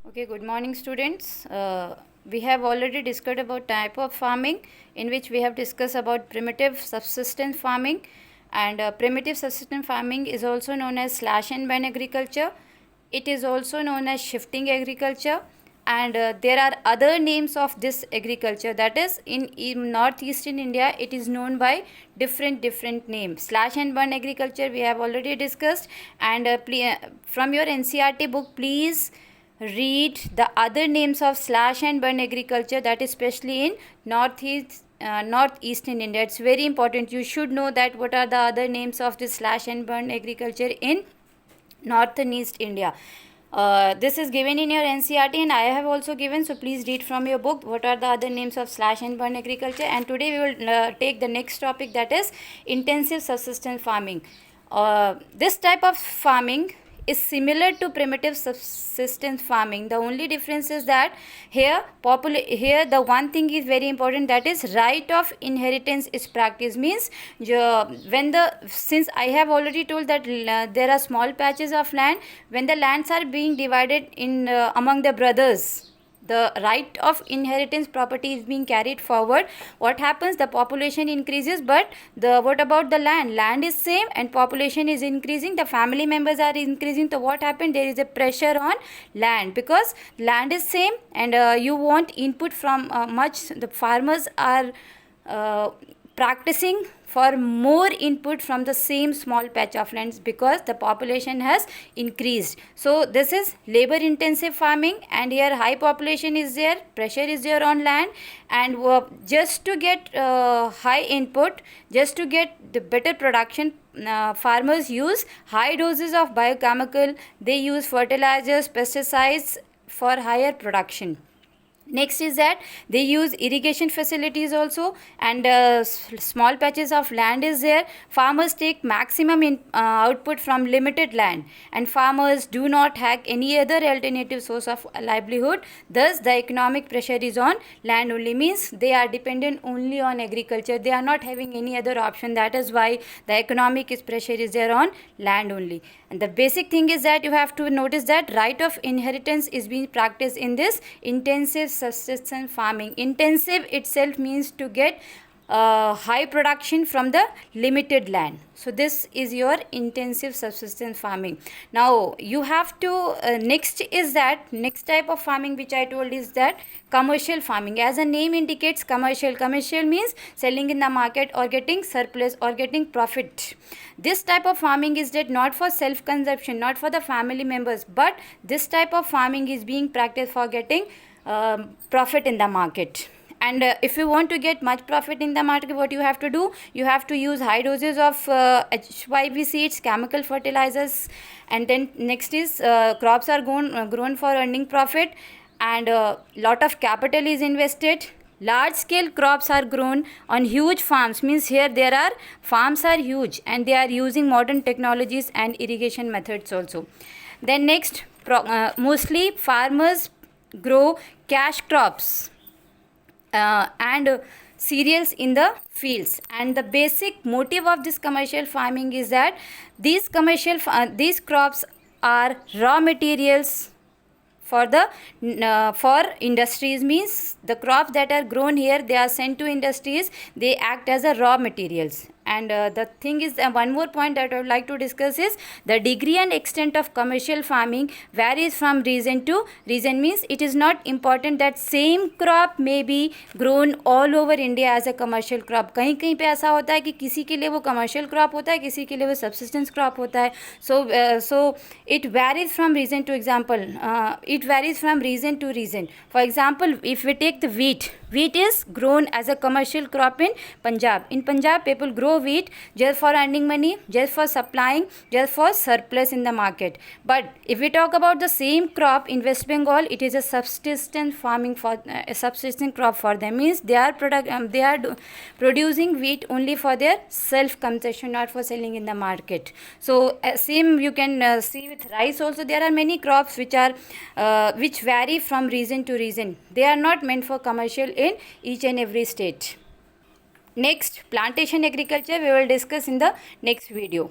Okay, good morning students. We have already discussed about type of farming, in which we have discussed about primitive subsistence farming, and primitive subsistence farming is also known as slash and burn agriculture. It is also known as shifting agriculture, and there are other names of this agriculture. That is, in northeastern India, it is known by different names. Slash and burn agriculture we have already discussed, and from your NCERT book, please read the other names of slash and burn agriculture, that is especially in northeastern India. It's very important. You should know that what are the other names of this slash and burn agriculture in north and east India. This is given in your NCERT and I have also given, so please read from your book what are the other names of slash and burn agriculture. And today we will take the next topic, that is intensive subsistence farming. This type of farming is similar to primitive subsistence farming. The only difference is that here the one thing is very important, that is right of inheritance is practiced. Means since I have already told that there are small patches of land, when the lands are being divided in among the brothers, the right of inheritance property is being carried forward. What happens? The population increases, but what about the land is same and population is increasing, the family members are increasing. So what happened? There is a pressure on land because land is same, and you want input from much. The farmers are practicing for more input from the same small patch of lands because the population has increased. So this is labor intensive farming, and here high population is there, pressure is there on land, and just to get high input, just to get the better production, farmers use high doses of biochemical, they use fertilizers, pesticides for higher production. Next is that they use irrigation facilities also, and small patches of land is there. Farmers take maximum output from limited land, and farmers do not have any other alternative source of livelihood. Thus the economic pressure is on land only, means they are dependent only on agriculture, they are not having any other option. That is why the economic pressure is there on land only. And the basic thing is that you have to notice that right of inheritance is being practiced in this intensive subsistence farming. Intensive itself means to get high production from the limited land. So this is your intensive subsistence farming. Now you have to next type of farming which I told is that commercial farming. As a name indicates, commercial means selling in the market or getting surplus or getting profit. This type of farming is that not for self consumption, not for the family members, but this type of farming is being practiced for getting profit in the market. And if you want to get much profit in the market, what you have to do? You have to use high doses of HYB seeds, chemical fertilizers, and then next is crops are grown for earning profit, and lot of capital is invested. Large scale crops are grown on huge farms, means here there are farms are huge and they are using modern technologies and irrigation methods also. Then next, mostly farmers grow cash crops and cereals in the fields, and the basic motive of this commercial farming is that these crops are raw materials for the for industries. Means the crops that are grown here, they are sent to industries, they act as a raw materials. And the thing is, one more point that I would like to discuss is the degree and extent of commercial farming varies from region to region. Means it is not important that same crop may be grown all over India as a commercial crop. कहीं कहीं पे ऐसा होता है कि किसी के लिए वो commercial crop होता है, किसी के लिए वो subsistence crop होता है. So it varies from region to example. It varies from region to region. For example, if we take the wheat is grown as a commercial crop in Punjab. In Punjab, people grow wheat just for earning money, just for supplying, just for surplus in the market. But if we talk about the same crop in West Bengal, it is a subsistence farming for a subsistence crop for them. Means they are producing wheat only for their self consumption, not for selling in the market. So same you can see with rice also. There are many crops which vary from region to region. They are not meant for commercial in each and every state. Next, plantation agriculture we will discuss in the next video.